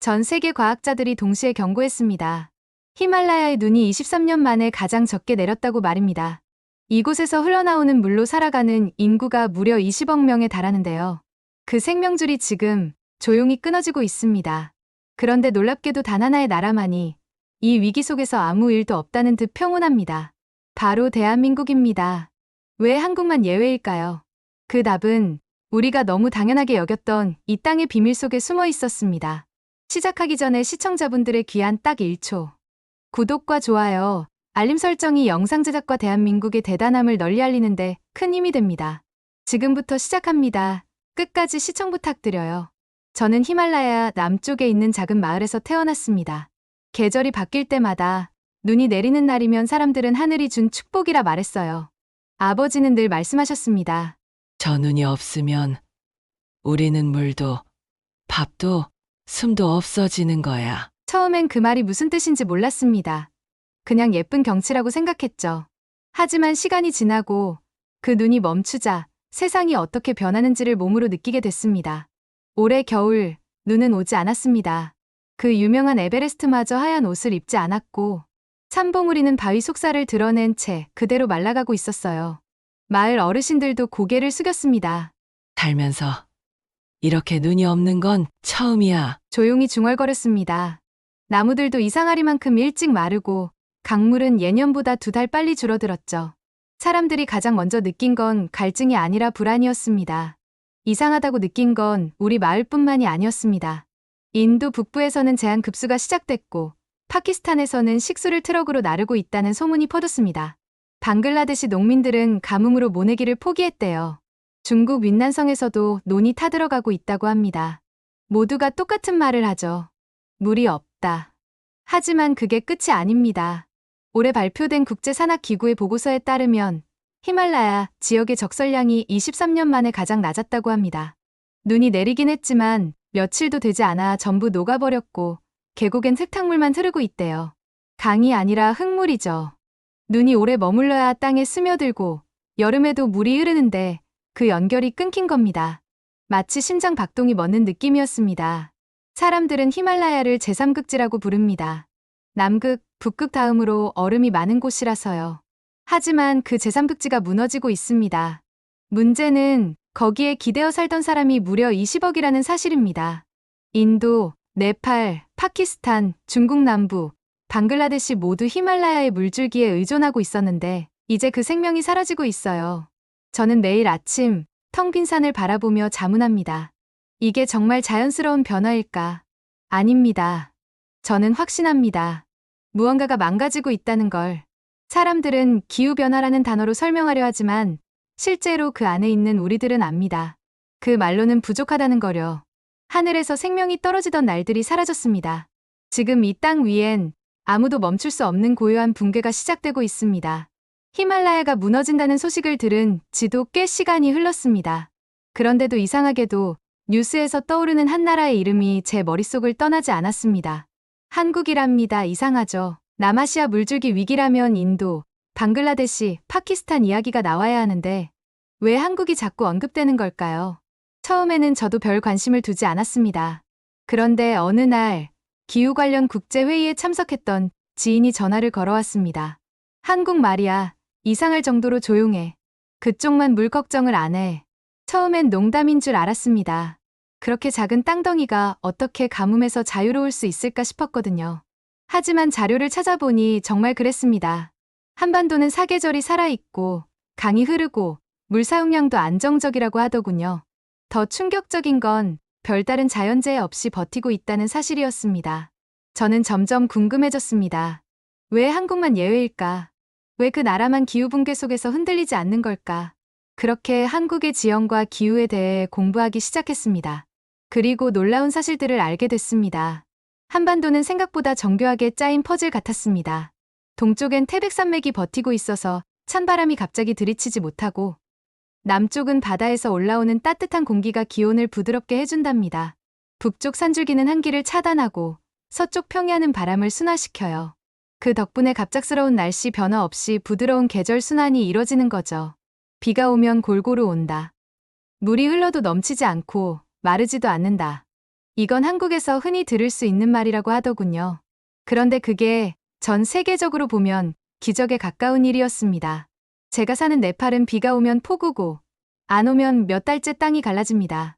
전 세계 과학자들이 동시에 경고했습니다. 히말라야의 눈이 23년 만에 가장 적게 내렸다고 말입니다. 이곳에서 흘러나오는 물로 살아가는 인구가 무려 20억 명에 달하는데요. 그 생명줄이 지금 조용히 끊어지고 있습니다. 그런데 놀랍게도 단 하나의 나라만이 이 위기 속에서 아무 일도 없다는 듯 평온합니다. 바로 대한민국입니다. 왜 한국만 예외일까요? 그 답은 우리가 너무 당연하게 여겼던 이 땅의 비밀 속에 숨어 있었습니다. 시작하기 전에 시청자분들의 귀한 딱 1초. 구독과 좋아요, 알림 설정이 영상 제작과 대한민국의 대단함을 널리 알리는데 큰 힘이 됩니다. 지금부터 시작합니다. 끝까지 시청 부탁드려요. 저는 히말라야 남쪽에 있는 작은 마을에서 태어났습니다. 계절이 바뀔 때마다 눈이 내리는 날이면 사람들은 하늘이 준 축복이라 말했어요. 아버지는 늘 말씀하셨습니다. 저 눈이 없으면 우리는 물도 밥도 숨도 없어지는 거야. 처음엔 그 말이 무슨 뜻인지 몰랐습니다. 그냥 예쁜 경치라고 생각했죠. 하지만 시간이 지나고 그 눈이 멈추자 세상이 어떻게 변하는지를 몸으로 느끼게 됐습니다. 올해 겨울, 눈은 오지 않았습니다. 그 유명한 에베레스트마저 하얀 옷을 입지 않았고 찬봉우리는 바위 속살을 드러낸 채 그대로 말라가고 있었어요. 마을 어르신들도 고개를 숙였습니다. 살면서 이렇게 눈이 없는 건 처음이야. 조용히 중얼거렸습니다. 나무들도 이상하리만큼 일찍 마르고 강물은 예년보다 2달 빨리 줄어들었죠. 사람들이 가장 먼저 느낀 건 갈증이 아니라 불안이었습니다. 이상하다고 느낀 건 우리 마을뿐만이 아니었습니다. 인도 북부에서는 제한급수가 시작됐고 파키스탄에서는 식수를 트럭으로 나르고 있다는 소문이 퍼졌습니다. 방글라데시 농민들은 가뭄으로 모내기를 포기했대요. 중국 윈난성에서도 논이 타들어가고 있다고 합니다. 모두가 똑같은 말을 하죠. 물이 없다. 하지만 그게 끝이 아닙니다. 올해 발표된 국제산학기구의 보고서에 따르면 히말라야 지역의 적설량이 23년 만에 가장 낮았다고 합니다. 눈이 내리긴 했지만 며칠도 되지 않아 전부 녹아버렸고 계곡엔 흙탕물만 흐르고 있대요. 강이 아니라 흙물이죠. 눈이 오래 머물러야 땅에 스며들고 여름에도 물이 흐르는데 그 연결이 끊긴 겁니다. 마치 심장 박동이 멎는 느낌이었습니다. 사람들은 히말라야를 제3극지라고 부릅니다. 남극, 북극 다음으로 얼음이 많은 곳이라서요. 하지만 그 제3극지가 무너지고 있습니다. 문제는 거기에 기대어 살던 사람이 무려 20억이라는 사실입니다. 인도, 네팔, 파키스탄, 중국 남부, 방글라데시 모두 히말라야의 물줄기에 의존하고 있었는데 이제 그 생명이 사라지고 있어요. 저는 매일 아침 텅 빈 산을 바라보며 자문합니다. 이게 정말 자연스러운 변화일까? 아닙니다. 저는 확신합니다. 무언가가 망가지고 있다는 걸. 사람들은 기후변화라는 단어로 설명하려 하지만 실제로 그 안에 있는 우리들은 압니다. 그 말로는 부족하다는 거려. 하늘에서 생명이 떨어지던 날들이 사라졌습니다. 지금 이 땅 위엔 아무도 멈출 수 없는 고요한 붕괴가 시작되고 있습니다. 히말라야가 무너진다는 소식을 들은 지도 꽤 시간이 흘렀습니다. 그런데도 이상하게도 뉴스에서 떠오르는 한 나라의 이름이 제 머릿속을 떠나지 않았습니다. 한국이랍니다. 이상하죠. 남아시아 물줄기 위기라면 인도, 방글라데시, 파키스탄 이야기가 나와야 하는데 왜 한국이 자꾸 언급되는 걸까요? 처음에는 저도 별 관심을 두지 않았습니다. 그런데 어느 날 기후 관련 국제회의에 참석했던 지인이 전화를 걸어왔습니다. 한국 말이야. 이상할 정도로 조용해. 그쪽만 물 걱정을 안 해. 처음엔 농담인 줄 알았습니다. 그렇게 작은 땅덩이가 어떻게 가뭄에서 자유로울 수 있을까 싶었거든요. 하지만 자료를 찾아보니 정말 그랬습니다. 한반도는 사계절이 살아있고 강이 흐르고 물 사용량도 안정적이라고 하더군요. 더 충격적인 건 별다른 자연재해 없이 버티고 있다는 사실이었습니다. 저는 점점 궁금해졌습니다. 왜 한국만 예외일까? 왜 그 나라만 기후붕괴 속에서 흔들리지 않는 걸까? 그렇게 한국의 지형과 기후에 대해 공부하기 시작했습니다. 그리고 놀라운 사실들을 알게 됐습니다. 한반도는 생각보다 정교하게 짜인 퍼즐 같았습니다. 동쪽엔 태백산맥이 버티고 있어서 찬바람이 갑자기 들이치지 못하고 남쪽은 바다에서 올라오는 따뜻한 공기가 기온을 부드럽게 해준답니다. 북쪽 산줄기는 한기를 차단하고 서쪽 평야는 바람을 순화시켜요. 그 덕분에 갑작스러운 날씨 변화 없이 부드러운 계절 순환이 이뤄지는 거죠. 비가 오면 골고루 온다. 물이 흘러도 넘치지 않고 마르지도 않는다. 이건 한국에서 흔히 들을 수 있는 말이라고 하더군요. 그런데 그게 전 세계적으로 보면 기적에 가까운 일이었습니다. 제가 사는 네팔은 비가 오면 폭우고 안 오면 몇 달째 땅이 갈라집니다.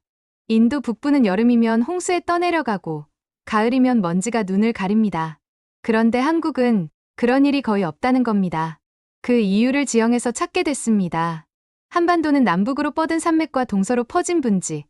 인도 북부는 여름이면 홍수에 떠내려가고 가을이면 먼지가 눈을 가립니다. 그런데 한국은 그런 일이 거의 없다는 겁니다. 그 이유를 지형에서 찾게 됐습니다. 한반도는 남북으로 뻗은 산맥과 동서로 퍼진 분지,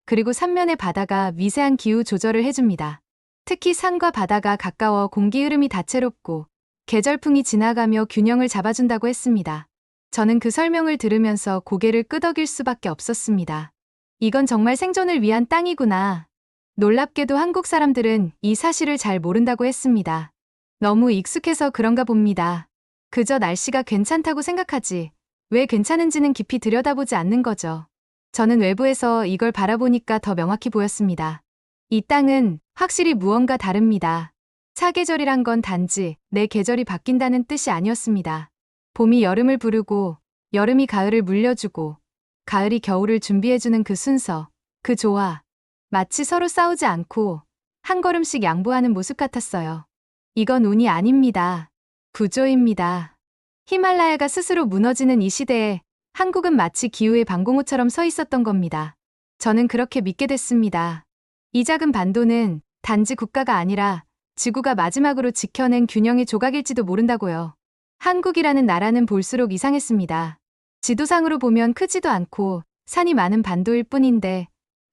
그리고 삼면의 바다가 미세한 기후 조절을 해줍니다. 특히 산과 바다가 가까워 공기 흐름이 다채롭고 계절풍이 지나가며 균형을 잡아준다고 했습니다. 저는 그 설명을 들으면서 고개를 끄덕일 수밖에 없었습니다. 이건 정말 생존을 위한 땅이구나. 놀랍게도 한국 사람들은 이 사실을 잘 모른다고 했습니다. 너무 익숙해서 그런가 봅니다. 그저 날씨가 괜찮다고 생각하지 왜 괜찮은지는 깊이 들여다보지 않는 거죠. 저는 외부에서 이걸 바라보니까 더 명확히 보였습니다. 이 땅은 확실히 무언가 다릅니다. 사계절이란 건 단지 내 계절이 바뀐다는 뜻이 아니었습니다. 봄이 여름을 부르고 여름이 가을을 물려주고 가을이 겨울을 준비해주는 그 순서, 그 조화. 마치 서로 싸우지 않고 한 걸음씩 양보하는 모습 같았어요. 이건 운이 아닙니다. 구조입니다. 히말라야가 스스로 무너지는 이 시대에 한국은 마치 기후의 방공호처럼 서 있었던 겁니다. 저는 그렇게 믿게 됐습니다. 이 작은 반도는 단지 국가가 아니라 지구가 마지막으로 지켜낸 균형의 조각일지도 모른다고요. 한국이라는 나라는 볼수록 이상했습니다. 지도상으로 보면 크지도 않고 산이 많은 반도일 뿐인데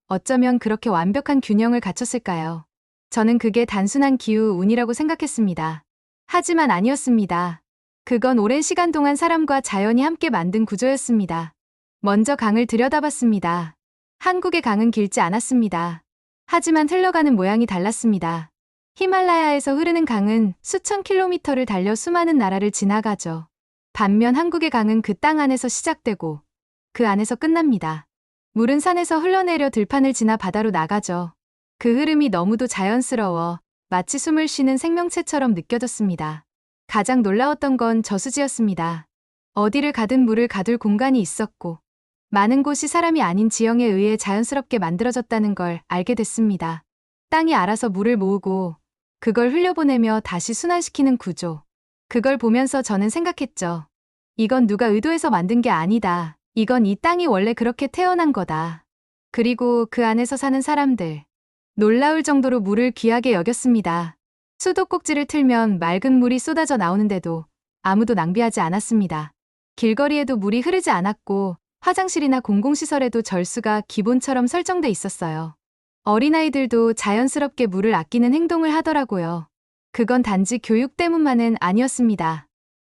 어쩌면 그렇게 완벽한 균형을 갖췄을까요? 저는 그게 단순한 기후 운이라고 생각했습니다. 하지만 아니었습니다. 그건 오랜 시간 동안 사람과 자연이 함께 만든 구조였습니다. 먼저 강을 들여다봤습니다. 한국의 강은 길지 않았습니다. 하지만 흘러가는 모양이 달랐습니다. 히말라야에서 흐르는 강은 수천 킬로미터를 달려 수많은 나라를 지나가죠. 반면 한국의 강은 그 땅 안에서 시작되고 그 안에서 끝납니다. 물은 산에서 흘러내려 들판을 지나 바다로 나가죠. 그 흐름이 너무도 자연스러워 마치 숨을 쉬는 생명체처럼 느껴졌습니다. 가장 놀라웠던 건 저수지였습니다. 어디를 가든 물을 가둘 공간이 있었고 많은 곳이 사람이 아닌 지형에 의해 자연스럽게 만들어졌다는 걸 알게 됐습니다. 땅이 알아서 물을 모으고 그걸 흘려보내며 다시 순환시키는 구조. 그걸 보면서 저는 생각했죠. 이건 누가 의도해서 만든 게 아니다. 이건 이 땅이 원래 그렇게 태어난 거다. 그리고 그 안에서 사는 사람들. 놀라울 정도로 물을 귀하게 여겼습니다. 수도꼭지를 틀면 맑은 물이 쏟아져 나오는데도 아무도 낭비하지 않았습니다. 길거리에도 물이 흐르지 않았고 화장실이나 공공시설에도 절수가 기본처럼 설정돼 있었어요. 어린아이들도 자연스럽게 물을 아끼는 행동을 하더라고요. 그건 단지 교육 때문만은 아니었습니다.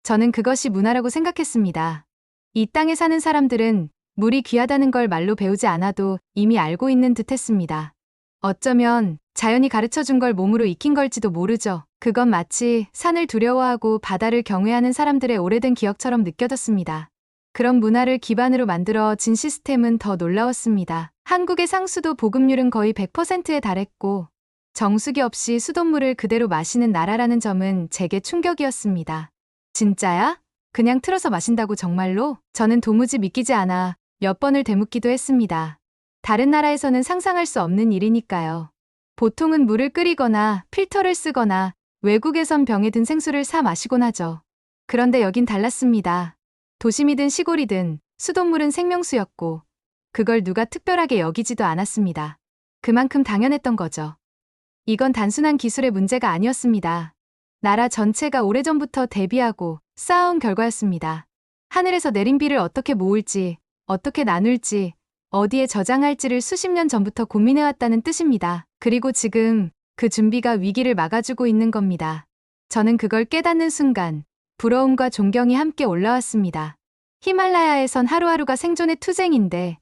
저는 그것이 문화라고 생각했습니다. 이 땅에 사는 사람들은 물이 귀하다는 걸 말로 배우지 않아도 이미 알고 있는 듯 했습니다. 어쩌면 자연이 가르쳐준 걸 몸으로 익힌 걸지도 모르죠. 그건 마치 산을 두려워하고 바다를 경외하는 사람들의 오래된 기억처럼 느껴졌습니다. 그런 문화를 기반으로 만들어진 시스템은 더 놀라웠습니다. 한국의 상수도 보급률은 거의 100%에 달했고 정수기 없이 수돗물을 그대로 마시는 나라라는 점은 제게 충격이었습니다. 진짜야? 그냥 틀어서 마신다고 정말로? 저는 도무지 믿기지 않아 몇 번을 되묻기도 했습니다. 다른 나라에서는 상상할 수 없는 일이니까요. 보통은 물을 끓이거나 필터를 쓰거나 외국에선 병에 든 생수를 사 마시곤 하죠. 그런데 여긴 달랐습니다. 도심이든 시골이든 수돗물은 생명수였고 그걸 누가 특별하게 여기지도 않았습니다. 그만큼 당연했던 거죠. 이건 단순한 기술의 문제가 아니었습니다. 나라 전체가 오래전부터 대비하고 쌓아온 결과였습니다. 하늘에서 내린 비를 어떻게 모을지, 어떻게 나눌지, 어디에 저장할지를 수십 년 전부터 고민해왔다는 뜻입니다. 그리고 지금 그 준비가 위기를 막아주고 있는 겁니다. 저는 그걸 깨닫는 순간 부러움과 존경이 함께 올라왔습니다. 히말라야에선 하루하루가 생존의 투쟁인데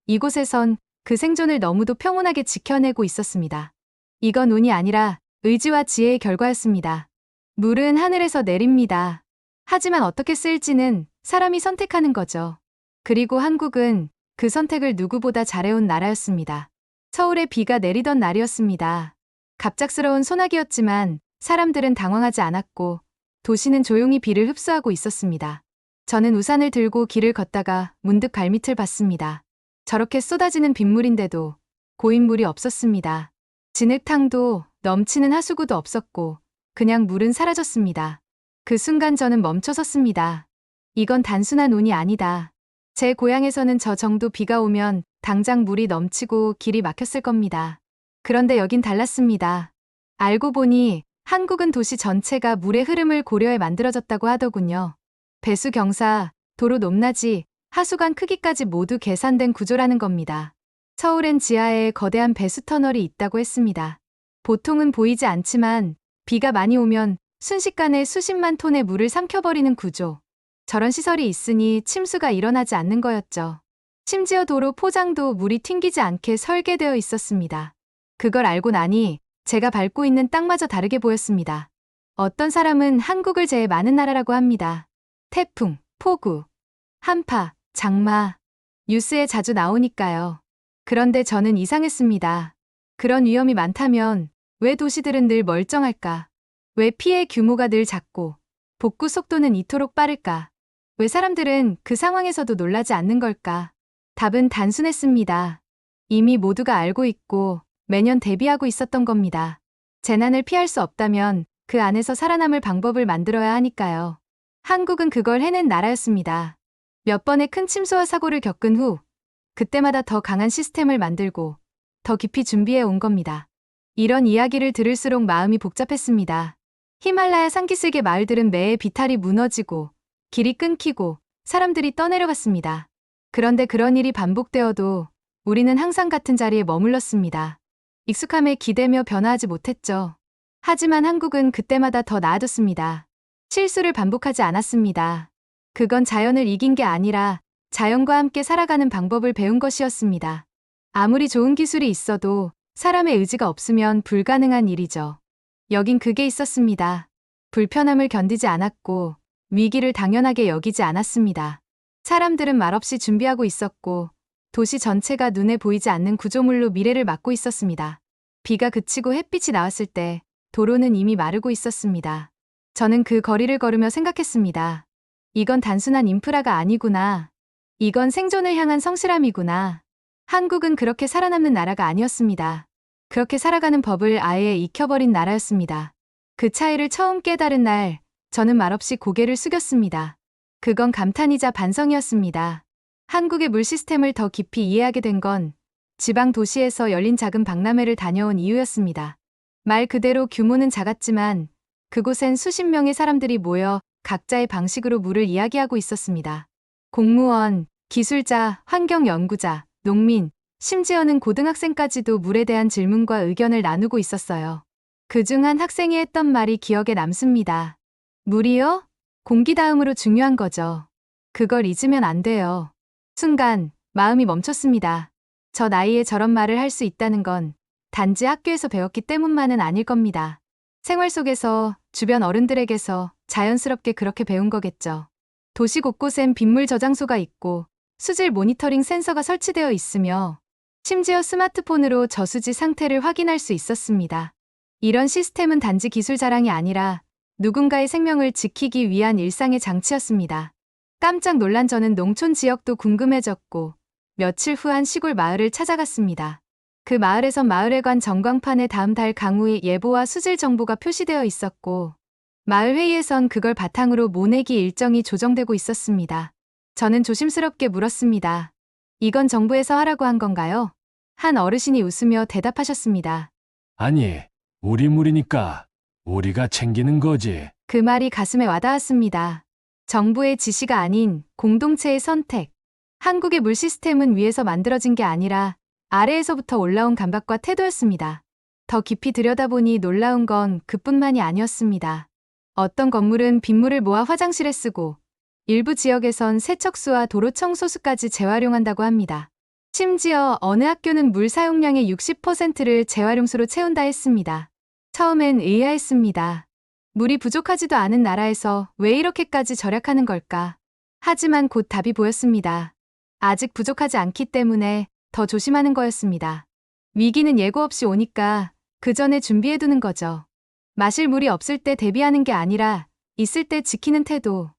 이곳에선 그 생존을 너무도 평온하게 지켜내고 있었습니다. 이건 운이 아니라 의지와 지혜의 결과였습니다. 물은 하늘에서 내립니다. 하지만 어떻게 쓸지는 사람이 선택하는 거죠. 그리고 한국은 그 선택을 누구보다 잘해온 나라였습니다. 서울에 비가 내리던 날이었습니다. 갑작스러운 소나기였지만 사람들은 당황하지 않았고 도시는 조용히 비를 흡수하고 있었습니다. 저는 우산을 들고 길을 걷다가 문득 발밑을 봤습니다. 저렇게 쏟아지는 빗물인데도 고인물이 없었습니다. 진흙탕도 넘치는 하수구도 없었고 그냥 물은 사라졌습니다. 그 순간 저는 멈춰 섰습니다. 이건 단순한 운이 아니다. 제 고향에서는 저 정도 비가 오면 당장 물이 넘치고 길이 막혔을 겁니다. 그런데 여긴 달랐습니다. 알고 보니 한국은 도시 전체가 물의 흐름을 고려해 만들어졌다고 하더군요. 배수 경사, 도로 높낮이, 하수관 크기까지 모두 계산된 구조라는 겁니다. 서울엔 지하에 거대한 배수 터널이 있다고 했습니다. 보통은 보이지 않지만 비가 많이 오면 순식간에 수십만 톤의 물을 삼켜버리는 구조. 저런 시설이 있으니 침수가 일어나지 않는 거였죠. 심지어 도로 포장도 물이 튕기지 않게 설계되어 있었습니다. 그걸 알고 나니 제가 밟고 있는 땅마저 다르게 보였습니다. 어떤 사람은 한국을 제일 많은 나라라고 합니다. 태풍, 폭우, 한파, 장마. 뉴스에 자주 나오니까요. 그런데 저는 이상했습니다. 그런 위험이 많다면 왜 도시들은 늘 멀쩡할까? 왜 피해 규모가 늘 작고 복구 속도는 이토록 빠를까? 왜 사람들은 그 상황에서도 놀라지 않는 걸까? 답은 단순했습니다. 이미 모두가 알고 있고 매년 대비하고 있었던 겁니다. 재난을 피할 수 없다면 그 안에서 살아남을 방법을 만들어야 하니까요. 한국은 그걸 해낸 나라였습니다. 몇 번의 큰 침수와 사고를 겪은 후 그때마다 더 강한 시스템을 만들고 더 깊이 준비해 온 겁니다. 이런 이야기를 들을수록 마음이 복잡했습니다. 히말라야 산기슭의 마을들은 매해 비탈이 무너지고 길이 끊기고 사람들이 떠내려갔습니다. 그런데 그런 일이 반복되어도 우리는 항상 같은 자리에 머물렀습니다. 익숙함에 기대며 변화하지 못했죠. 하지만 한국은 그때마다 더 나아졌습니다. 실수를 반복하지 않았습니다. 그건 자연을 이긴 게 아니라 자연과 함께 살아가는 방법을 배운 것이었습니다. 아무리 좋은 기술이 있어도 사람의 의지가 없으면 불가능한 일이죠. 여긴 그게 있었습니다. 불편함을 견디지 않았고 위기를 당연하게 여기지 않았습니다. 사람들은 말없이 준비하고 있었고 도시 전체가 눈에 보이지 않는 구조물로 미래를 막고 있었습니다. 비가 그치고 햇빛이 나왔을 때 도로는 이미 마르고 있었습니다. 저는 그 거리를 걸으며 생각했습니다. 이건 단순한 인프라가 아니구나. 이건 생존을 향한 성실함이구나. 한국은 그렇게 살아남는 나라가 아니었습니다. 그렇게 살아가는 법을 아예 익혀버린 나라였습니다. 그 차이를 처음 깨달은 날, 저는 말없이 고개를 숙였습니다. 그건 감탄이자 반성이었습니다. 한국의 물 시스템을 더 깊이 이해하게 된 건 지방 도시에서 열린 작은 박람회를 다녀온 이유였습니다. 말 그대로 규모는 작았지만 그곳엔 수십 명의 사람들이 모여 각자의 방식으로 물을 이야기하고 있었습니다. 공무원, 기술자, 환경연구자, 농민, 심지어는 고등학생까지도 물에 대한 질문과 의견을 나누고 있었어요. 그중 한 학생이 했던 말이 기억에 남습니다. 물이요? 공기 다음으로 중요한 거죠. 그걸 잊으면 안 돼요. 순간 마음이 멈췄습니다. 저 나이에 저런 말을 할 수 있다는 건 단지 학교에서 배웠기 때문만은 아닐 겁니다. 생활 속에서 주변 어른들에게서 자연스럽게 그렇게 배운 거겠죠. 도시 곳곳엔 빗물 저장소가 있고 수질 모니터링 센서가 설치되어 있으며 심지어 스마트폰으로 저수지 상태를 확인할 수 있었습니다. 이런 시스템은 단지 기술 자랑이 아니라 누군가의 생명을 지키기 위한 일상의 장치였습니다. 깜짝 놀란 저는 농촌 지역도 궁금해졌고 며칠 후 한 시골 마을을 찾아갔습니다. 그 마을에선 마을회관 전광판에 다음 달 강우의 예보와 수질 정보가 표시되어 있었고 마을 회의에선 그걸 바탕으로 모내기 일정이 조정되고 있었습니다. 저는 조심스럽게 물었습니다. 이건 정부에서 하라고 한 건가요? 한 어르신이 웃으며 대답하셨습니다. 아니, 우리 물이니까 우리가 챙기는 거지. 그 말이 가슴에 와닿았습니다. 정부의 지시가 아닌 공동체의 선택. 한국의 물 시스템은 위에서 만들어진 게 아니라 아래에서부터 올라온 감각과 태도였습니다. 더 깊이 들여다보니 놀라운 건 그뿐만이 아니었습니다. 어떤 건물은 빗물을 모아 화장실에 쓰고 일부 지역에선 세척수와 도로 청소수까지 재활용한다고 합니다. 심지어 어느 학교는 물 사용량의 60%를 재활용수로 채운다 했습니다. 처음엔 의아했습니다. 물이 부족하지도 않은 나라에서 왜 이렇게까지 절약하는 걸까? 하지만 곧 답이 보였습니다. 아직 부족하지 않기 때문에 더 조심하는 거였습니다. 위기는 예고 없이 오니까 그 전에 준비해두는 거죠. 마실 물이 없을 때 대비하는 게 아니라 있을 때 지키는 태도.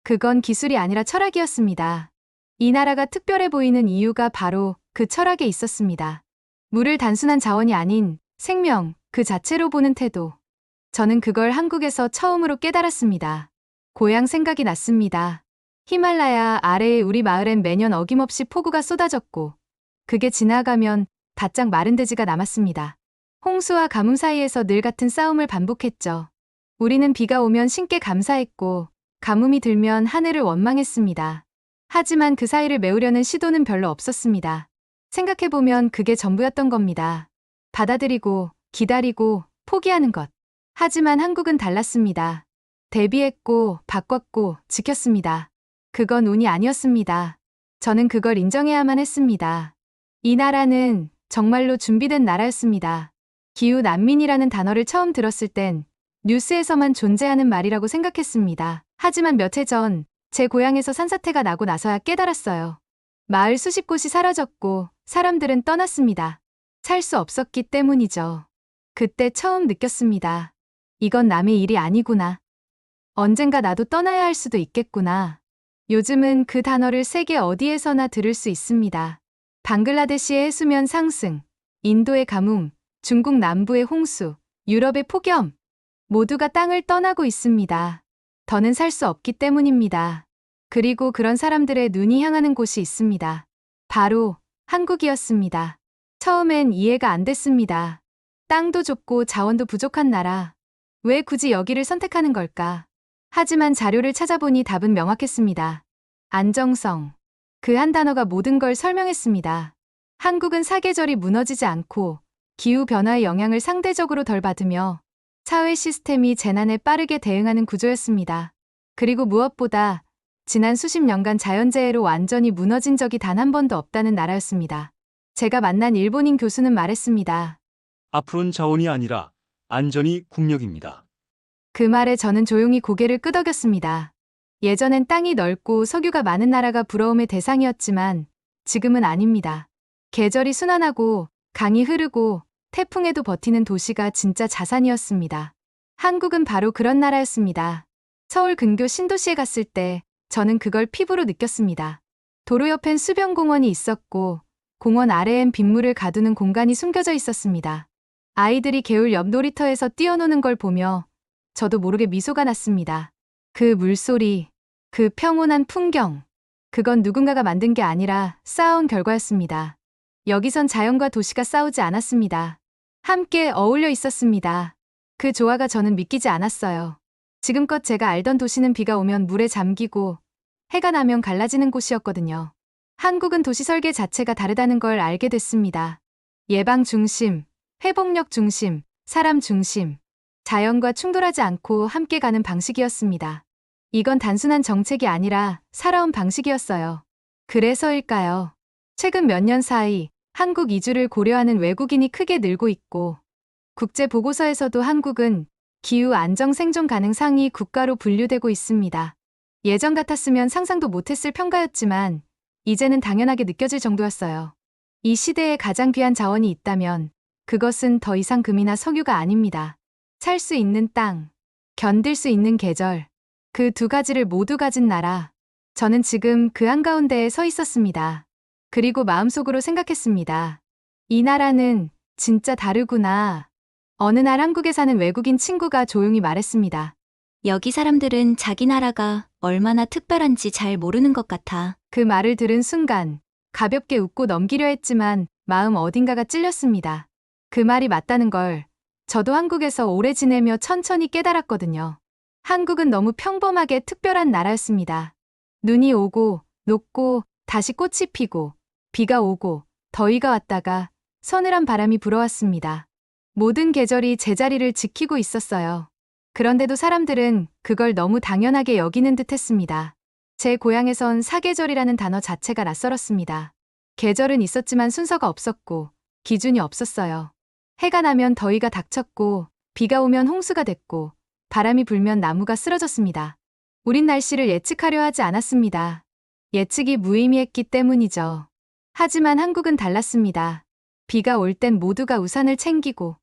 그건 기술이 아니라 철학이었습니다. 이 나라가 특별해 보이는 이유가 바로 그 철학에 있었습니다. 물을 단순한 자원이 아닌 생명, 그 자체로 보는 태도. 저는 그걸 한국에서 처음으로 깨달았습니다. 고향 생각이 났습니다. 히말라야 아래의 우리 마을엔 매년 어김없이 폭우가 쏟아졌고, 그게 지나가면 바짝 마른 대지가 남았습니다. 홍수와 가뭄 사이에서 늘 같은 싸움을 반복했죠. 우리는 비가 오면 신께 감사했고, 가뭄이 들면 하늘을 원망했습니다. 하지만 그 사이를 메우려는 시도는 별로 없었습니다. 생각해보면 그게 전부였던 겁니다. 받아들이고, 기다리고, 포기하는 것. 하지만 한국은 달랐습니다. 대비했고, 바꿨고, 지켰습니다. 그건 운이 아니었습니다. 저는 그걸 인정해야만 했습니다. 이 나라는 정말로 준비된 나라였습니다. 기후 난민이라는 단어를 처음 들었을 땐 뉴스에서만 존재하는 말이라고 생각했습니다. 하지만 몇 해 전 제 고향에서 산사태가 나고 나서야 깨달았어요. 마을 수십 곳이 사라졌고 사람들은 떠났습니다. 살 수 없었기 때문이죠. 그때 처음 느꼈습니다. 이건 남의 일이 아니구나. 언젠가 나도 떠나야 할 수도 있겠구나. 요즘은 그 단어를 세계 어디에서나 들을 수 있습니다. 방글라데시의 해수면 상승, 인도의 가뭄, 중국 남부의 홍수, 유럽의 폭염. 모두가 땅을 떠나고 있습니다. 더는 살 수 없기 때문입니다. 그리고 그런 사람들의 눈이 향하는 곳이 있습니다. 바로 한국이었습니다. 처음엔 이해가 안 됐습니다. 땅도 좁고 자원도 부족한 나라. 왜 굳이 여기를 선택하는 걸까? 하지만 자료를 찾아보니 답은 명확했습니다. 안정성. 그 한 단어가 모든 걸 설명했습니다. 한국은 사계절이 무너지지 않고 기후변화의 영향을 상대적으로 덜 받으며 사회 시스템이 재난에 빠르게 대응하는 구조였습니다. 그리고 무엇보다 지난 수십 년간 자연재해로 완전히 무너진 적이 단 한 번도 없다는 나라였습니다. 제가 만난 일본인 교수는 말했습니다. 앞으로는 자원이 아니라 안전이 국력입니다. 그 말에 저는 조용히 고개를 끄덕였습니다. 예전엔 땅이 넓고 석유가 많은 나라가 부러움의 대상이었지만 지금은 아닙니다. 계절이 순환하고 강이 흐르고 태풍에도 버티는 도시가 진짜 자산이었습니다. 한국은 바로 그런 나라였습니다. 서울 근교 신도시에 갔을 때 저는 그걸 피부로 느꼈습니다. 도로 옆엔 수변공원이 있었고 공원 아래엔 빗물을 가두는 공간이 숨겨져 있었습니다. 아이들이 개울 옆 놀이터에서 뛰어노는 걸 보며 저도 모르게 미소가 났습니다. 그 물소리, 그 평온한 풍경. 그건 누군가가 만든 게 아니라 쌓아온 결과였습니다. 여기선 자연과 도시가 싸우지 않았습니다. 함께 어울려 있었습니다. 그 조화가 저는 믿기지 않았어요. 지금껏 제가 알던 도시는 비가 오면 물에 잠기고 해가 나면 갈라지는 곳이었거든요. 한국은 도시 설계 자체가 다르다는 걸 알게 됐습니다. 예방 중심, 회복력 중심, 사람 중심. 자연과 충돌하지 않고 함께 가는 방식이었습니다. 이건 단순한 정책이 아니라 살아온 방식이었어요. 그래서일까요? 최근 몇 년 사이 한국 이주를 고려하는 외국인이 크게 늘고 있고 국제 보고서에서도 한국은 기후 안정 생존 가능 상위 국가로 분류되고 있습니다. 예전 같았으면 상상도 못했을 평가였지만 이제는 당연하게 느껴질 정도였어요. 이 시대에 가장 귀한 자원이 있다면 그것은 더 이상 금이나 석유가 아닙니다. 살 수 있는 땅, 견딜 수 있는 계절, 그 두 가지를 모두 가진 나라. 저는 지금 그 한가운데에 서 있었습니다. 그리고 마음속으로 생각했습니다. 이 나라는 진짜 다르구나. 어느 날 한국에 사는 외국인 친구가 조용히 말했습니다. 여기 사람들은 자기 나라가 얼마나 특별한지 잘 모르는 것 같아. 그 말을 들은 순간 가볍게 웃고 넘기려 했지만 마음 어딘가가 찔렸습니다. 그 말이 맞다는 걸 저도 한국에서 오래 지내며 천천히 깨달았거든요. 한국은 너무 평범하게 특별한 나라였습니다. 눈이 오고 녹고 다시 꽃이 피고 비가 오고 더위가 왔다가 서늘한 바람이 불어왔습니다. 모든 계절이 제자리를 지키고 있었어요. 그런데도 사람들은 그걸 너무 당연하게 여기는 듯 했습니다. 제 고향에선 사계절이라는 단어 자체가 낯설었습니다. 계절은 있었지만 순서가 없었고 기준이 없었어요. 해가 나면 더위가 닥쳤고 비가 오면 홍수가 됐고 바람이 불면 나무가 쓰러졌습니다. 우린 날씨를 예측하려 하지 않았습니다. 예측이 무의미했기 때문이죠. 하지만 한국은 달랐습니다. 비가 올 땐 모두가 우산을 챙기고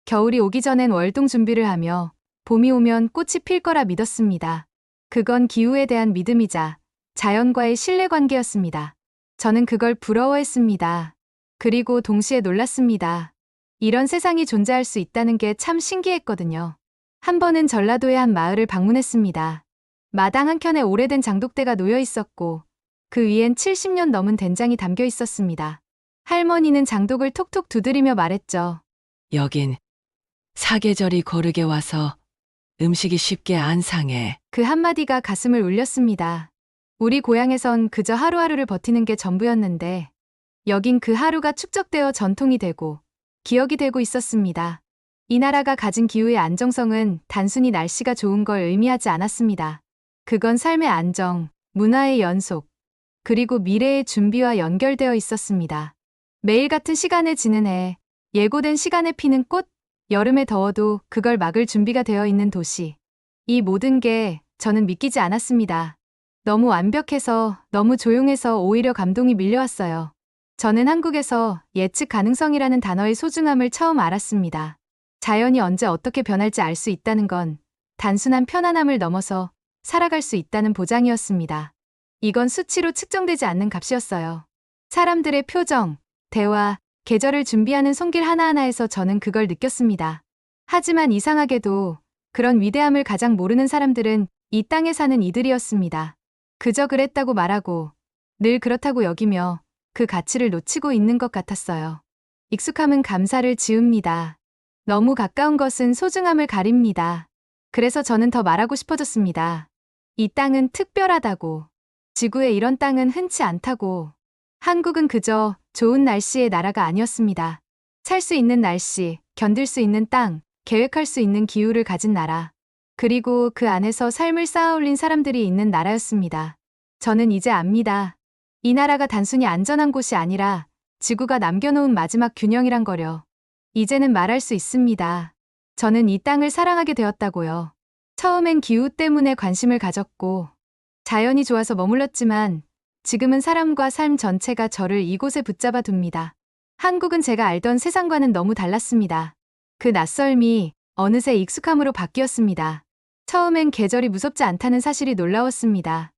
겨울이 오기 전엔 월동 준비를 하며 봄이 오면 꽃이 필 거라 믿었습니다. 그건 기후에 대한 믿음이자 자연과의 신뢰관계였습니다. 저는 그걸 부러워했습니다. 그리고 동시에 놀랐습니다. 이런 세상이 존재할 수 있다는 게 참 신기했거든요. 한 번은 전라도의 한 마을을 방문했습니다. 마당 한켠에 오래된 장독대가 놓여 있었고 그 위엔 70년 넘은 된장이 담겨 있었습니다. 할머니는 장독을 톡톡 두드리며 말했죠. 여긴 사계절이 고르게 와서 음식이 쉽게 안 상해. 그 한마디가 가슴을 울렸습니다. 우리 고향에선 그저 하루하루를 버티는 게 전부였는데 여긴 그 하루가 축적되어 전통이 되고 기억이 되고 있었습니다. 이 나라가 가진 기후의 안정성은 단순히 날씨가 좋은 걸 의미하지 않았습니다. 그건 삶의 안정, 문화의 연속, 그리고 미래의 준비와 연결되어 있었습니다. 매일 같은 시간에 지는 해, 예고된 시간에 피는 꽃, 여름에 더워도 그걸 막을 준비가 되어 있는 도시. 이 모든 게 저는 믿기지 않았습니다. 너무 완벽해서, 너무 조용해서 오히려 감동이 밀려왔어요. 저는 한국에서 예측 가능성이라는 단어의 소중함을 처음 알았습니다. 자연이 언제 어떻게 변할지 알 수 있다는 건 단순한 편안함을 넘어서 살아갈 수 있다는 보장이었습니다. 이건 수치로 측정되지 않는 값이었어요. 사람들의 표정, 대화, 계절을 준비하는 손길 하나하나에서 저는 그걸 느꼈습니다. 하지만 이상하게도 그런 위대함을 가장 모르는 사람들은 이 땅에 사는 이들이었습니다. 그저 그랬다고 말하고 늘 그렇다고 여기며 그 가치를 놓치고 있는 것 같았어요. 익숙함은 감사를 지웁니다. 너무 가까운 것은 소중함을 가립니다. 그래서 저는 더 말하고 싶어졌습니다. 이 땅은 특별하다고. 지구에 이런 땅은 흔치 않다고. 한국은 그저 좋은 날씨의 나라가 아니었습니다. 살 수 있는 날씨, 견딜 수 있는 땅, 계획할 수 있는 기후를 가진 나라. 그리고 그 안에서 삶을 쌓아올린 사람들이 있는 나라였습니다. 저는 이제 압니다. 이 나라가 단순히 안전한 곳이 아니라 지구가 남겨놓은 마지막 균형이란 거려. 이제는 말할 수 있습니다. 저는 이 땅을 사랑하게 되었다고요. 처음엔 기후 때문에 관심을 가졌고 자연이 좋아서 머물렀지만 지금은 사람과 삶 전체가 저를 이곳에 붙잡아 둡니다. 한국은 제가 알던 세상과는 너무 달랐습니다. 그 낯설미, 어느새 익숙함으로 바뀌었습니다. 처음엔 계절이 무섭지 않다는 사실이 놀라웠습니다.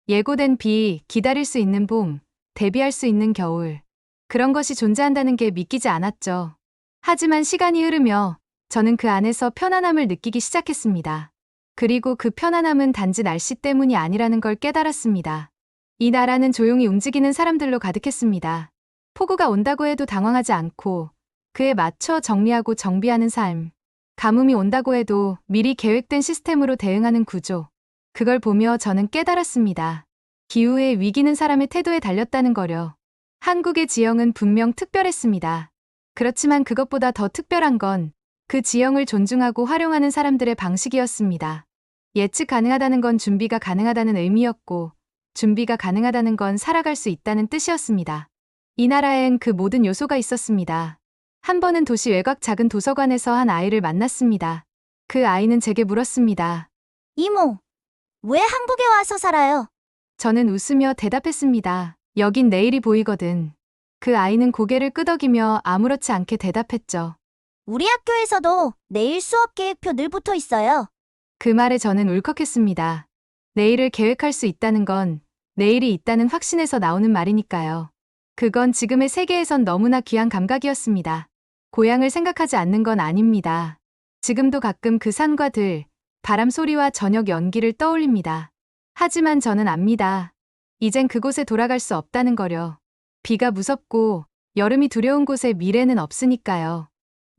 예고된 비, 기다릴 수 있는 봄, 대비할 수 있는 겨울. 그런 것이 존재한다는 게 믿기지 않았죠. 하지만 시간이 흐르며 저는 그 안에서 편안함을 느끼기 시작했습니다. 그리고 그 편안함은 단지 날씨 때문이 아니라는 걸 깨달았습니다. 이 나라는 조용히 움직이는 사람들로 가득했습니다. 폭우가 온다고 해도 당황하지 않고 그에 맞춰 정리하고 정비하는 삶. 가뭄이 온다고 해도 미리 계획된 시스템으로 대응하는 구조. 그걸 보며 저는 깨달았습니다. 기후의 위기는 사람의 태도에 달렸다는 거려. 한국의 지형은 분명 특별했습니다. 그렇지만 그것보다 더 특별한 건 그 지형을 존중하고 활용하는 사람들의 방식이었습니다. 예측 가능하다는 건 준비가 가능하다는 의미였고, 준비가 가능하다는 건 살아갈 수 있다는 뜻이었습니다. 이 나라엔 그 모든 요소가 있었습니다. 한 번은 도시 외곽 작은 도서관에서 한 아이를 만났습니다. 그 아이는 제게 물었습니다. 이모, 왜 한국에 와서 살아요? 저는 웃으며 대답했습니다. 여긴 내일이 보이거든. 그 아이는 고개를 끄덕이며 아무렇지 않게 대답했죠. 우리 학교에서도 내일 수업 계획표 늘 붙어 있어요. 그 말에 저는 울컥했습니다. 내일을 계획할 수 있다는 건 내일이 있다는 확신에서 나오는 말이니까요. 그건 지금의 세계에선 너무나 귀한 감각이었습니다. 고향을 생각하지 않는 건 아닙니다. 지금도 가끔 그 산과 들, 바람 소리와 저녁 연기를 떠올립니다. 하지만 저는 압니다. 이젠 그곳에 돌아갈 수 없다는 거려. 비가 무섭고 여름이 두려운 곳에 미래는 없으니까요.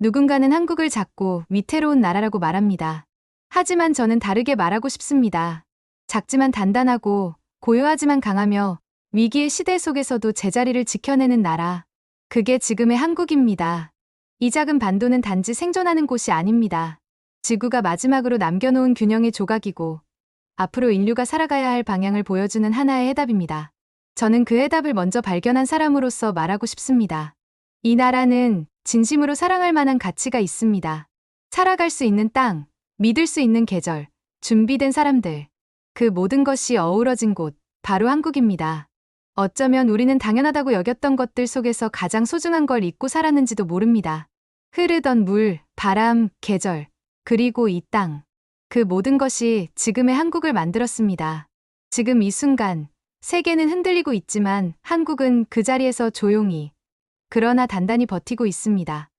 누군가는 한국을 작고 위태로운 나라라고 말합니다. 하지만 저는 다르게 말하고 싶습니다. 작지만 단단하고 고요하지만 강하며 위기의 시대 속에서도 제자리를 지켜내는 나라. 그게 지금의 한국입니다. 이 작은 반도는 단지 생존하는 곳이 아닙니다. 지구가 마지막으로 남겨놓은 균형의 조각이고 앞으로 인류가 살아가야 할 방향을 보여주는 하나의 해답입니다. 저는 그 해답을 먼저 발견한 사람으로서 말하고 싶습니다. 이 나라는 진심으로 사랑할 만한 가치가 있습니다. 살아갈 수 있는 땅, 믿을 수 있는 계절, 준비된 사람들. 그 모든 것이 어우러진 곳, 바로 한국입니다. 어쩌면 우리는 당연하다고 여겼던 것들 속에서 가장 소중한 걸 잊고 살았는지도 모릅니다. 흐르던 물, 바람, 계절, 그리고 이 땅. 그 모든 것이 지금의 한국을 만들었습니다. 지금 이 순간, 세계는 흔들리고 있지만 한국은 그 자리에서 조용히, 그러나 단단히 버티고 있습니다.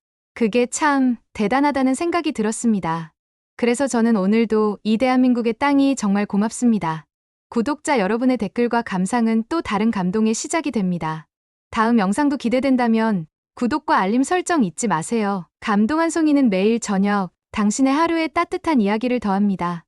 그게 참 대단하다는 생각이 들었습니다. 그래서 저는 오늘도 이 대한민국의 땅이 정말 고맙습니다. 구독자 여러분의 댓글과 감상은 또 다른 감동의 시작이 됩니다. 다음 영상도 기대된다면 구독과 알림 설정 잊지 마세요. 감동 한 송이는 매일 저녁 당신의 하루에 따뜻한 이야기를 더합니다.